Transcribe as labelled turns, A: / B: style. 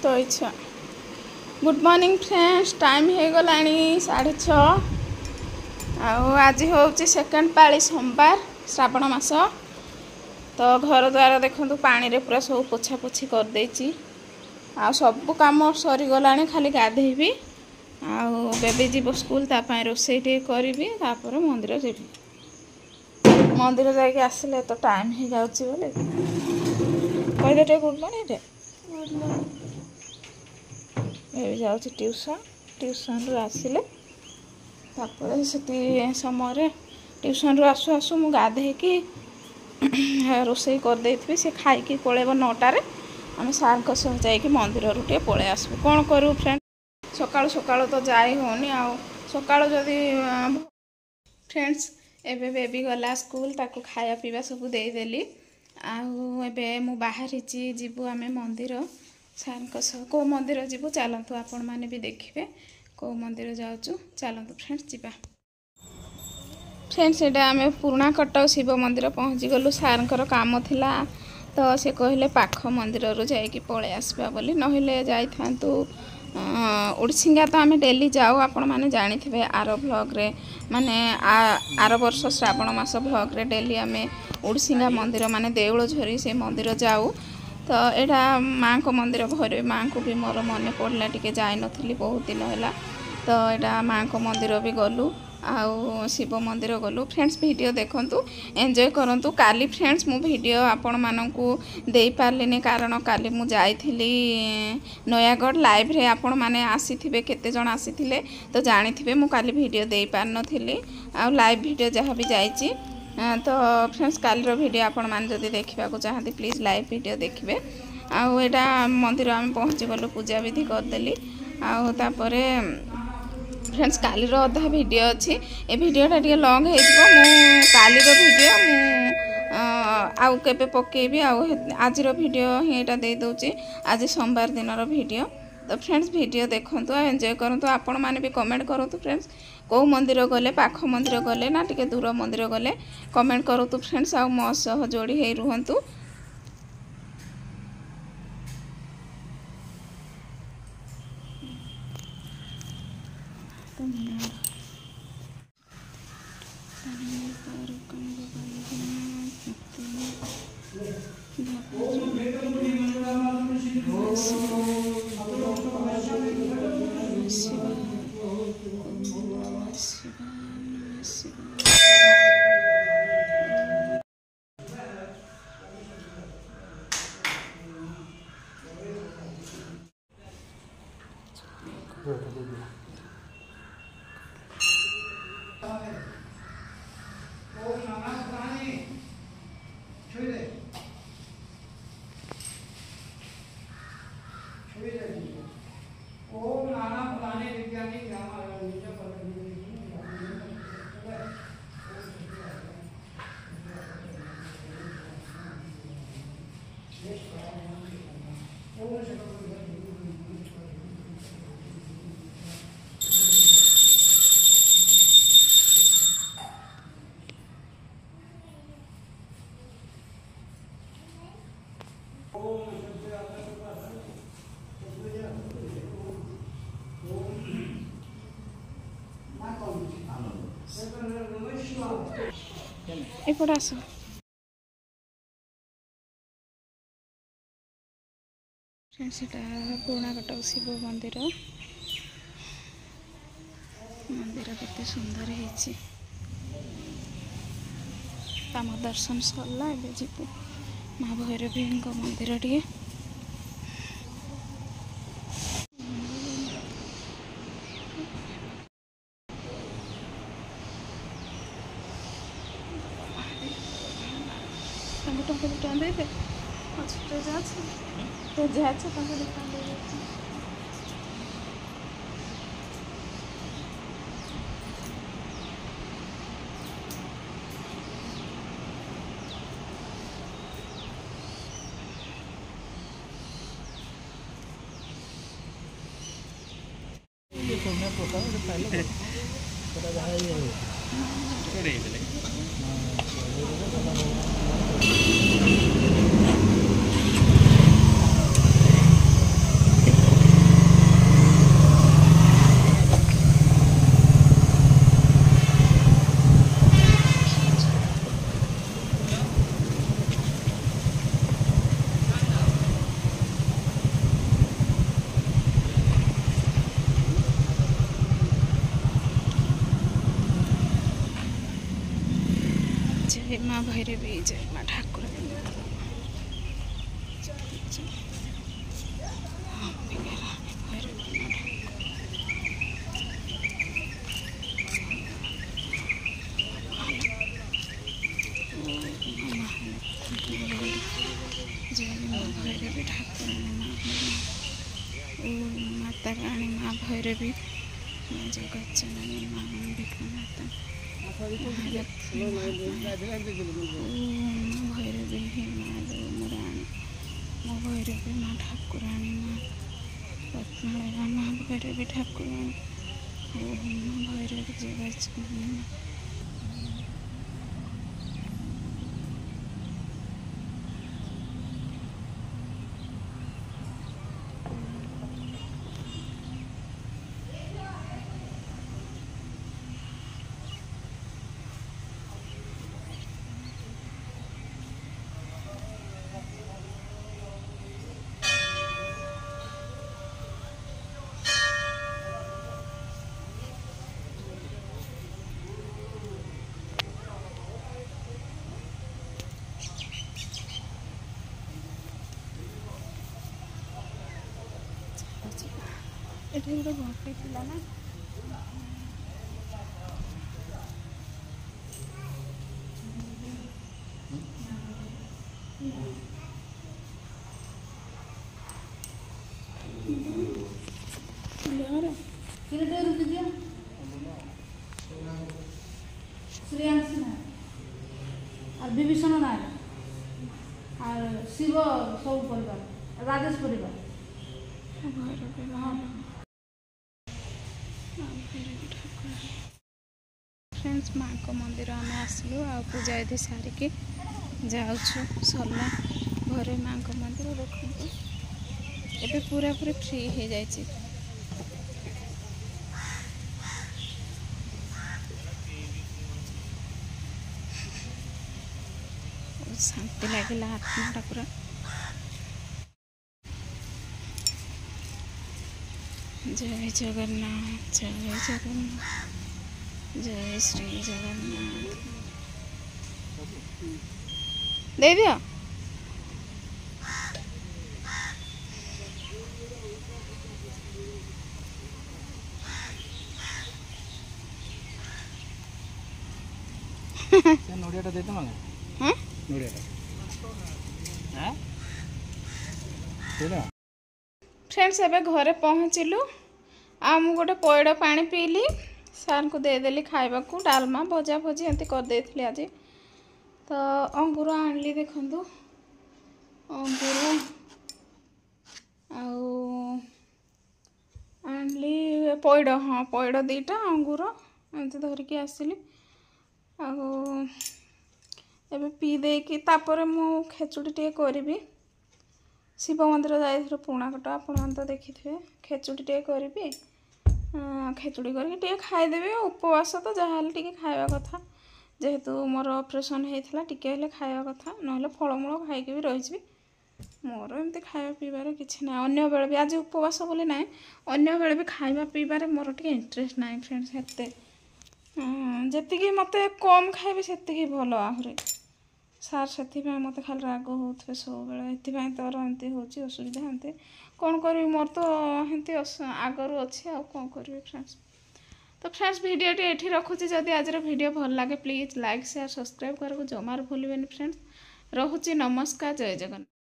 A: तो इच्छा good morning friends time हो गला 6:30 आज हूँ सेकेंड पाली सोमवार श्रावण मास तो घर द्वार देखु पानी रे पूरा सब पोछा पोछी कर देछि आ सब काम सरीगला खाली गाधेबी आ बेबी जीव स्कूल तापाई रोसई टे करी तापर मंदिर जीवी मंदिर जाके आसिले तो टाइम हो जाउछि बोले कहले टे गुड मॉर्निंग रे बेबी जाउछि ट्यूशन रू आसिले तापर से समय ट्यूशन रू आसु आसु मु गाधे कि रोसई कर देथि से खाई पळेब 9टारे आम सार सह जाइए मंदिर रू टे पळे आसबु कौन करू फ्रेंड सकाळु सकाळु तो जाई होनी आ सकाळु जदि फ्रेंड्स एबे बेबी गला स्कूल ताको खाया पीवा सब देदेली आबे मु बाहरी जीवु आमे मंदिर सार को मंदिर जीवु चलतु आपण माने भी देखिबे को मंदिर जाऊँ चलतु फ्रेंड्स जीवा फ्रेंड्स एटा आमे पुराना कटक शिव मंदिर पहुँची गलु सार काम थिला तो से कहले पाख मंदिर रू जाइए पळे आसबा बोली नहिले जाई थांतु उड़सिंगा तो आम डेली जाऊ आपण मैंने जानी थे आर ब्लॉग रे माने आर वर्ष श्रावण मास ब्लॉग रे डेली आम उड़सिंगा मंदिर माने देउल झरी से मंदिर जाऊ तो यहाँ माँ को मंदिर भैरवी माँ को भी मोर मन पड़ला टिके जाई नथली बहुत दिन है तो यहाँ माँ को मंदिर भी गलु आउ शिव मंदिर गलु फ्रेंड्स वीडियो देखंतु एंजॉय करंतु काली फ्रेंड्स मु वीडियो आपण मानकू दे पारलिनी कारण काली मु जाइथिली नयागढ़ लाइव रे आपण माने आसीथिबे केते जण आसीथिले तो जानिथिबे मु काली वीडियो दे पार नथिली आ लाइव वीडियो जहाँ भी जाइछि तो फ्रेंड्स कालीर वीडियो आपण माने जदि देखिबा को चाहती प्लीज लाइव वीडियो देखिबे आउ एटा मंदिर आम पहुँची गलु पूजा विधि करदेली आउ तापरे फ्रेंड्स कालीर अधा वीडियो अच्छी ए वीडियोटा टे लंग हो कालीर वीडियो मु आउ केबे पकेबी आजर वीडियो ही एटा दे दउची आज सोमवार दिनर वीडियो तो फ्रेंड्स वीडियो देखंतु एंजॉय करंतु आपण माने भी कमेंट करंतु फ्रेंड्स को मंदिर गले पाख मंदिर गले ना टिके दूर मंदिर गले कमेंट करंतु फ्रेंड्स आ मो सह जोड़ी हे रुहंतु एपट आस फ्रेंड्स पुराना कटक शिव मंदिर मंदिर केते सुंदर है आम दर्शन सरला ए जीवु माँ भैरवी मंदिर टे दुकान दे दे तो जाच्छे दुकान दे दे माँ भैरवी जय माँ ठाकुर जय माँ भैरवी ठाकुर माता रानी माँ भैरवी माँ जगज्जननी माँ अंबिका माता भैरवी हे माँ रानी माँ भैरवी माँ ठाकुराणी माँ रत्नालया माँ भैरवी ठाकुराणी माँ भैरवी जगज्जननी माँ ଏଠି ଗୋଟେ ଘଣ୍ଟି ଥିଲା ନା
B: श्रेयांश नायक और विभीषण नायक और शिव सब परिवार राजेश परिवार
A: फ्रेंड्स माँ को मंदिर आम आसलु आ पूजा विधि सारिकी जाऊँ सरला घरे माँ को मंदिर देखो एबे पूरा पूरी फ्री हो जाए शांति लगे आत्माटा पूरा जय जगन्नाथ जय जगन्नाथ जय श्री जगन्नाथ दे दियो
C: नोडियाटा देते मांगे
A: हाँ
C: नोडियाटा हाँ देना
A: फ्रेंड्स एबे घरे पहुँचलु आ मु गोटे पइड पानी पीली सार को देदेली खाइबा को डालमा भजा भजी एमती कर देथली आज तो अंगूर आणली देखंतु अंगूर आणली पइड हाँ पइड दीटा अंगूर एमती धरिकी आसिली एबे पी देकी तापरे मु खेचुड़ी टे करिबी शिव मंदिर जाए पुणाकटा आपण तो देखिथे खेचुड़ी टे करी खेचुड़ी करके खाईदेवी उपवास तो जहाँ टे खावा कथा जेहेतु मोर ऑपरेशन होता टिके खावा कथा ना फलमूल खाई भी रही मोर एमती खावा पीबार किसी ना अन्य बेले भी आज उपवास बोली ना अन्य बेले भी खावा पीबार मोर टे इंटरेस्ट ना फ्रेंड्स हेते जी मत कम खाइबी से भल आहरी सार से मत खाली राग होते सब बेले तोर एमती हो असुविधा एमती कौन करी मोर तो एमती आगर अच्छी आ कौन करी फ्रेंड्स तो फ्रेंड्स भिडियोटी ये रखुची जदि आज वीडियो भल लगे प्लीज लाइक शेयर सब्सक्राइब करको जमार भूलें फ्रेंड्स रहुची नमस्कार जय जगन्नाथ।